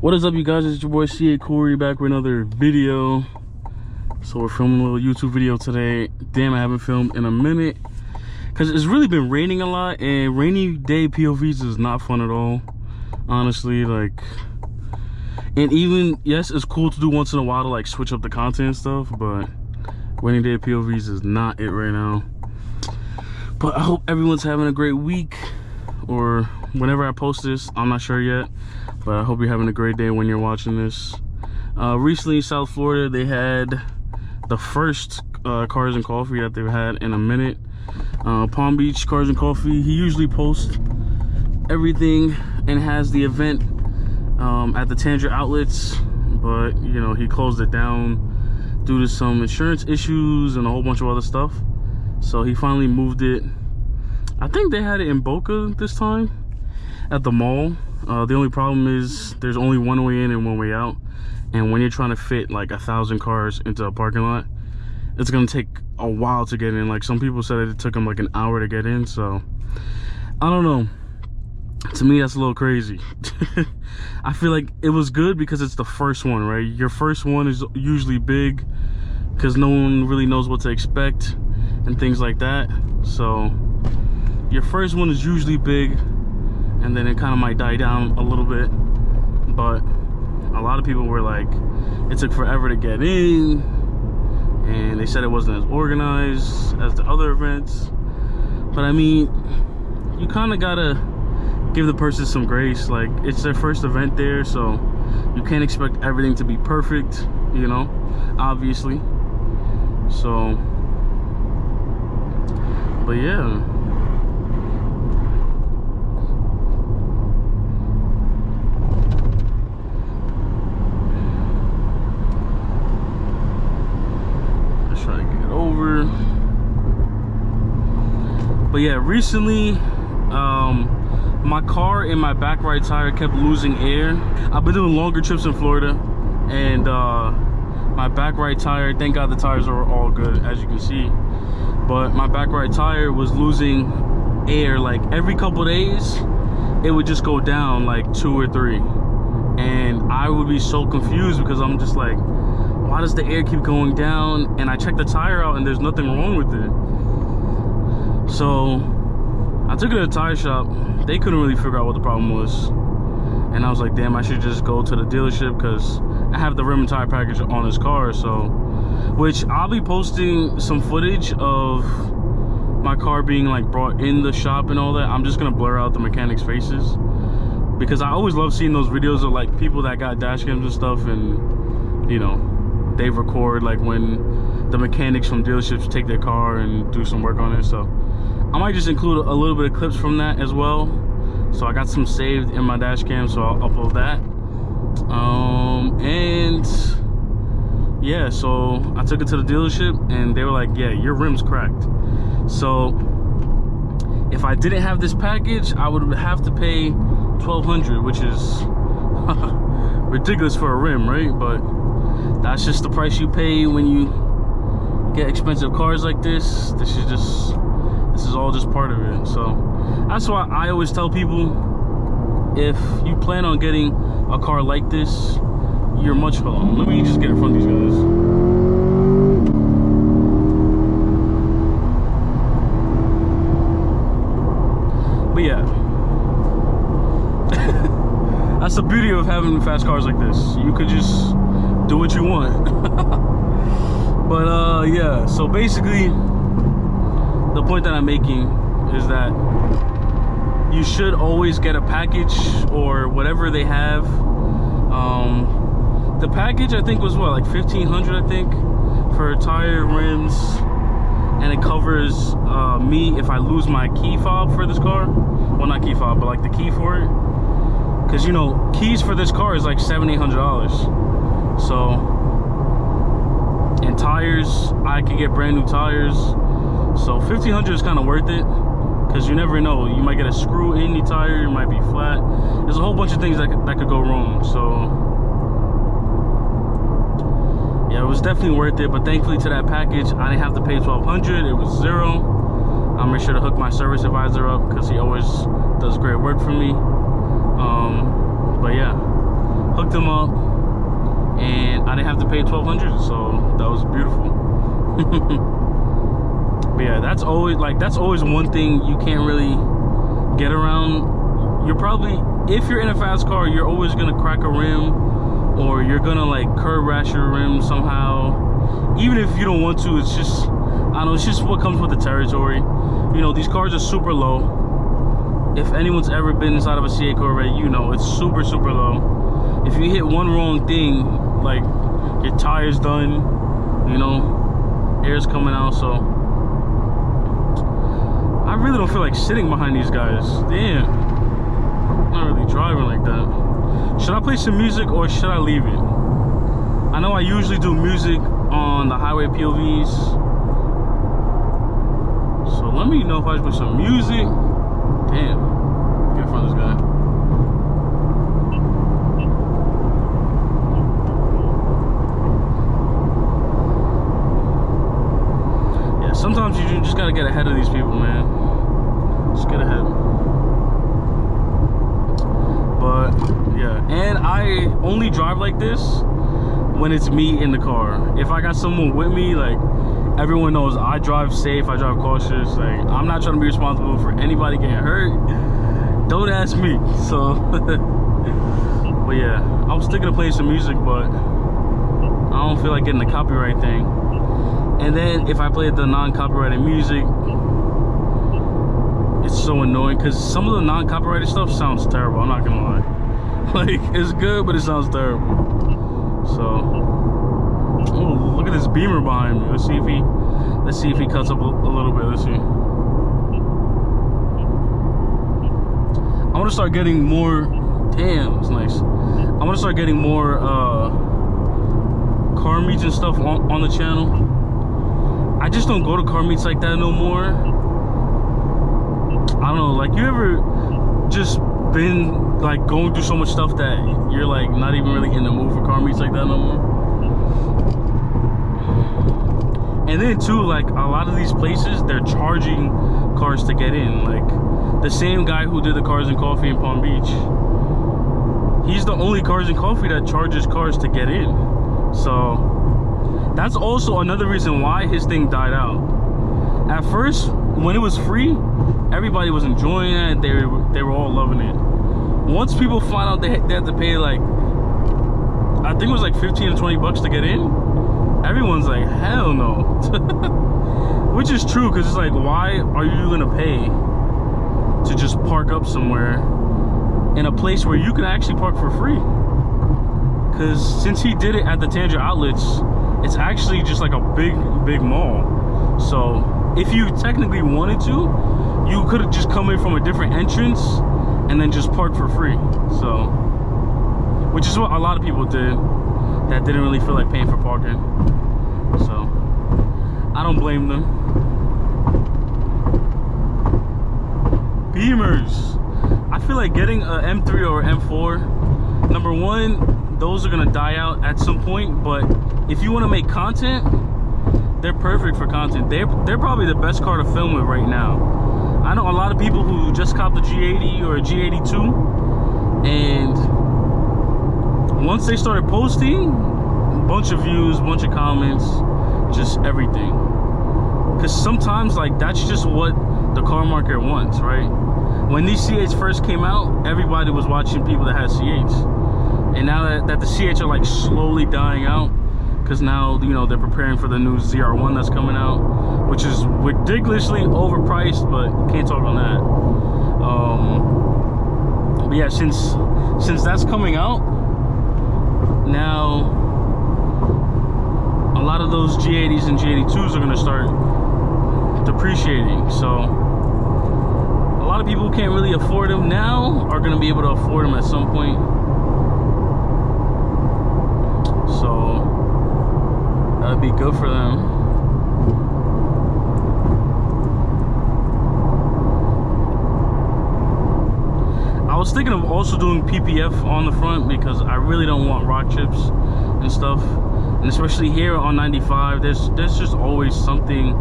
What is up, you guys? It's your boy CA Corey back with another video. So we're filming a little YouTube video today. Damn, I haven't filmed in a minute because it's really been raining a lot, and rainy day POVs is not fun at all, honestly. Like, and even, yes, it's cool to do once in a while to like switch up the content and stuff, but rainy day POVs is not it right now. But I hope everyone's having a great week, or whenever I post this, I'm not sure yet, but I hope you're having a great day when you're watching this. Recently in South Florida, they had the first Cars and Coffee that they've had in a minute. Palm Beach Cars and Coffee, he usually posts everything and has the event at the Tangent outlets, but you know, he closed it down due to some insurance issues and a whole bunch of other stuff. So he finally moved it. I think they had it in Boca this time at the mall. The only problem is there's only one way in and one way out, and when you're trying to fit like 1,000 cars into a parking lot, it's gonna take a while to get in. Like, some people said it took them like an hour to get in, so I don't know. To me, that's a little crazy. I feel like it was good because it's the first one, right? Your first one is usually big because no one really knows what to expect and things like that. So your first one is usually big, and then it kind of might die down a little bit. But a lot of people were like, it took forever to get in, and they said it wasn't as organized as the other events. But I mean, you kind of gotta give the person some grace. Like, it's their first event there, so you can't expect everything to be perfect, you know, obviously. So, but yeah. But yeah, recently my car and my back right tire kept losing air. I've been doing longer trips in Florida, and my back right tire, thank God the tires are all good, as you can see, but my back right tire was losing air. Like, every couple days it would just go down like 2 or 3, and I would be so confused because I'm just like, why does the air keep going down? And I checked the tire out and there's nothing wrong with it. So I took it to a tire shop. They couldn't really figure out what the problem was, and I was like, damn, I should just go to the dealership because I have the rim and tire package on this car. So, which I'll be posting some footage of my car being like brought in the shop and all that. I'm just gonna blur out the mechanics' faces because I always love seeing those videos of like people that got dash cams and stuff, and you know, they record like when the mechanics from dealerships take their car and do some work on it. So I might just include a little bit of clips from that as well. So I got some saved in my dash cam, so I'll upload that. And yeah, so I took it to the dealership and they were like, yeah, your rim's cracked. So if I didn't have this package, I would have to pay $1,200, which is ridiculous for a rim, right? But that's just the price you pay when you get expensive cars like this. This is all just part of it. So that's why I always tell people, if you plan on getting a car like this, you're much, hold on, let me just get in front of these guys. But yeah, that's the beauty of having fast cars like this. You could just do what you want. But yeah, so basically the point that I'm making is that you should always get a package or whatever they have. The package, I think, was what, like $1,500, I think, for tire, rims, and it covers me if I lose my key fob for this car. Well, not key fob, but like the key for it, because you know, keys for this car is like $700-800. So, and tires, I could get brand new tires. So $1,500 is kind of worth it, because you never know, you might get a screw in the tire, it might be flat. There's a whole bunch of things that could go wrong. So yeah, it was definitely worth it. But thankfully to that package, I didn't have to pay $1,200. It was $0. I'll make sure to hook my service advisor up because he always does great work for me. But yeah, hooked him up, and I didn't have to pay $1,200, so that was beautiful. But yeah, that's always one thing you can't really get around. You're probably, if you're in a fast car, you're always gonna crack a rim, or you're gonna like curb rash your rim somehow, even if you don't want to. It's just, I don't know, it's just what comes with the territory. You know, these cars are super low. If anyone's ever been inside of a C8 Corvette, you know it's super low. If you hit one wrong thing, like your tire's done, you know, air's coming out. So I really don't feel like sitting behind these guys. Damn, I'm not really driving like that. Should I play some music or should I leave it? I know I usually do music on the highway POVs, so let me know if I should play some music. Damn, get in front of this guy. Yeah, sometimes you just gotta get ahead of these people, man. Just get ahead. But yeah, and I only drive like this when it's me in the car. If I got someone with me, like, everyone knows I drive safe, I drive cautious. Like, I'm not trying to be responsible for anybody getting hurt. Don't ask me. So but yeah, I was thinking of playing some music, but I don't feel like getting the copyright thing. And then if I played the non-copyrighted music, it's so annoying because some of the non-copyrighted stuff sounds terrible, I'm not gonna lie. Like, it's good, but it sounds terrible. So, oh, look at this Beamer behind me. Let's see if he cuts up a little bit. Let's see. I want to start getting more. Damn, it's nice. I want to start getting more car meets and stuff on the channel. I just don't go to car meets like that no more. I don't know, like, you ever just been like going through so much stuff that you're like not even really in the mood for car meets like that no more? And then too, like, a lot of these places, they're charging cars to get in. Like, the same guy who did the Cars and Coffee in Palm Beach, he's the only Cars and Coffee that charges cars to get in. So that's also another reason why his thing died out. At first, when it was free, everybody was enjoying it. They were all loving it. Once people find out they had to pay, like, I think it was like 15 to 20 bucks to get in, everyone's like, hell no. Which is true, because it's like, why are you gonna pay to just park up somewhere in a place where you can actually park for free? Because since he did it at the Tangent Outlets, it's actually just like a big mall. So if you technically wanted to, you could have just come in from a different entrance and then just park for free. So, which is what a lot of people did that didn't really feel like paying for parking. So I don't blame them. Beamers, I feel like getting a M3 or M4, number one, those are gonna die out at some point, but if you want to make content, they're perfect for content. They're probably the best car to film with right now. I know a lot of people who just copped a G80 or a G82, and once they started posting, bunch of views, bunch of comments, just everything. Because sometimes, like, that's just what the car market wants, right? When these C8s first came out, everybody was watching people that had C8s. And now that the C8s are like slowly dying out, because now, you know, they're preparing for the new ZR1 that's coming out, which is ridiculously overpriced, but can't talk on that. But yeah, since that's coming out, now a lot of those G80s and G82s are gonna start depreciating. So a lot of people who can't really afford them now are gonna be able to afford them at some point. So that'd be good for them. I was thinking of also doing PPF on the front because I really don't want rock chips and stuff. And especially here on 95, there's just always something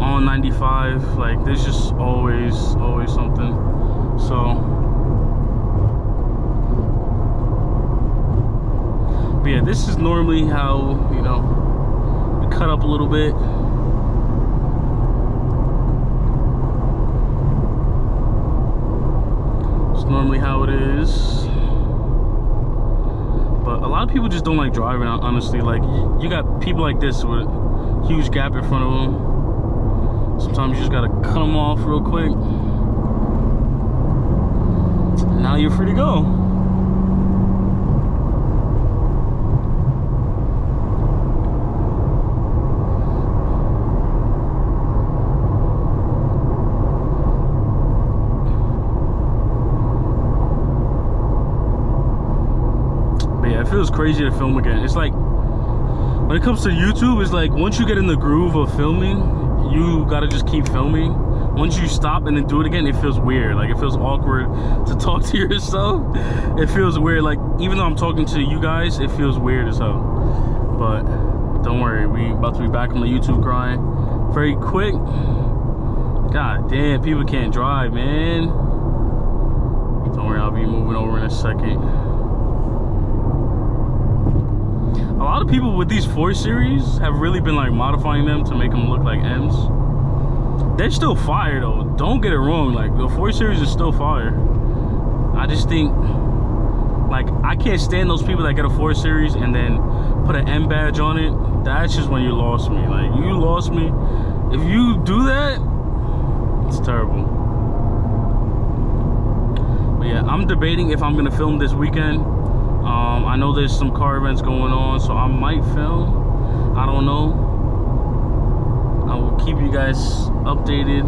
on 95. Like, there's just always something. So yeah, this is normally how, you know, we cut up a little bit. It's normally how it is. But a lot of people just don't like driving, honestly. Like, you got people like this with a huge gap in front of them. Sometimes you just gotta cut them off real quick. And now you're free to go. It feels crazy to film again. It's like, when it comes to YouTube, it's like once you get in the groove of filming, you gotta just keep filming. Once you stop and then do it again, it feels weird. Like, it feels awkward to talk to yourself. It feels weird. Like, even though I'm talking to you guys, it feels weird as hell. But don't worry, we about to be back on the YouTube grind very quick. God damn, people can't drive, man. Don't worry, I'll be moving over in a second. A lot of people with these 4 Series have really been like modifying them to make them look like M's. They're still fire though, don't get it wrong. Like, the 4 Series is still fire. I just think, like, I can't stand those people that get a 4 Series and then put an M badge on it. That's just when you lost me. Like, you lost me. If you do that, it's terrible. But yeah, I'm debating if I'm gonna film this weekend. I know there's some car events going on, so I might film. I don't know. I will keep you guys updated.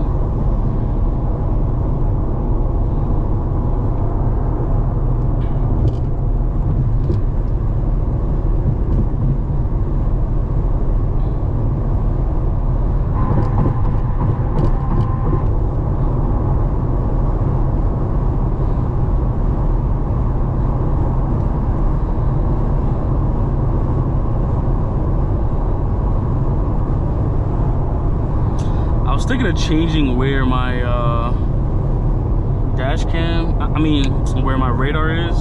I was thinking of changing where my dash cam, where my radar is.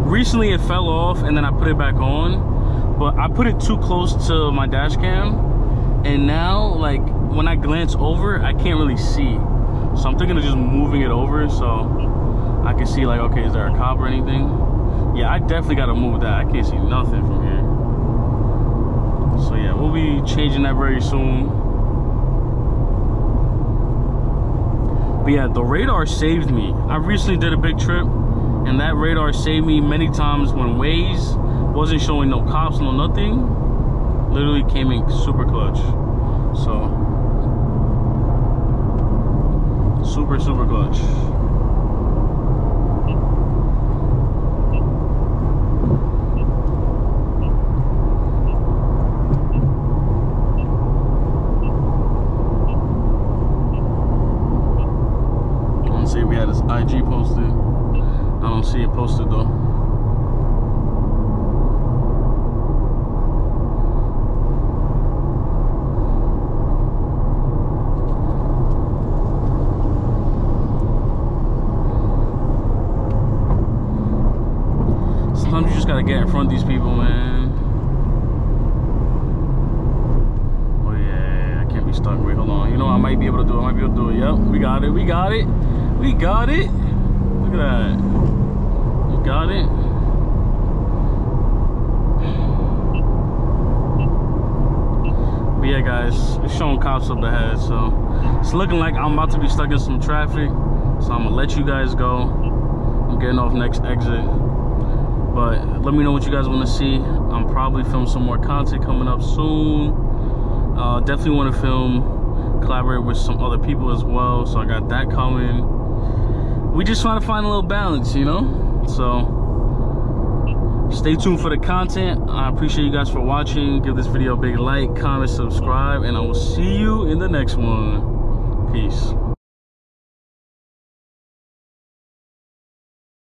Recently it fell off and then I put it back on, but I put it too close to my dash cam, and now, like, when I glance over, I can't really see. So I'm thinking of just moving it over so I can see, like, okay, is there a cop or anything? Yeah, I definitely gotta move that. I can't see nothing from here. So yeah, we'll be changing that very soon. But yeah, the radar saved me. I recently did a big trip, and that radar saved me many times when Waze wasn't showing no cops, no nothing. Literally came in super clutch. So, super clutch. See, we had this IG posted. I don't see it posted though. Sometimes you just gotta get in front of these people, man. Oh yeah, I can't be stuck. Wait, hold on. You know, I might be able to do it. I might be able to do it. Yep, we got it. We got it. We got it. Look at that. We got it. But yeah, guys, it's showing cops up ahead, so it's looking like I'm about to be stuck in some traffic. So I'm gonna let you guys go. I'm getting off next exit. But let me know what you guys want to see. I'm probably film some more content coming up soon. Definitely want to film, collaborate with some other people as well. So I got that coming. We just trying to find a little balance, you know? So stay tuned for the content. I appreciate you guys for watching. Give this video a big like, comment, subscribe, and I will see you in the next one. Peace.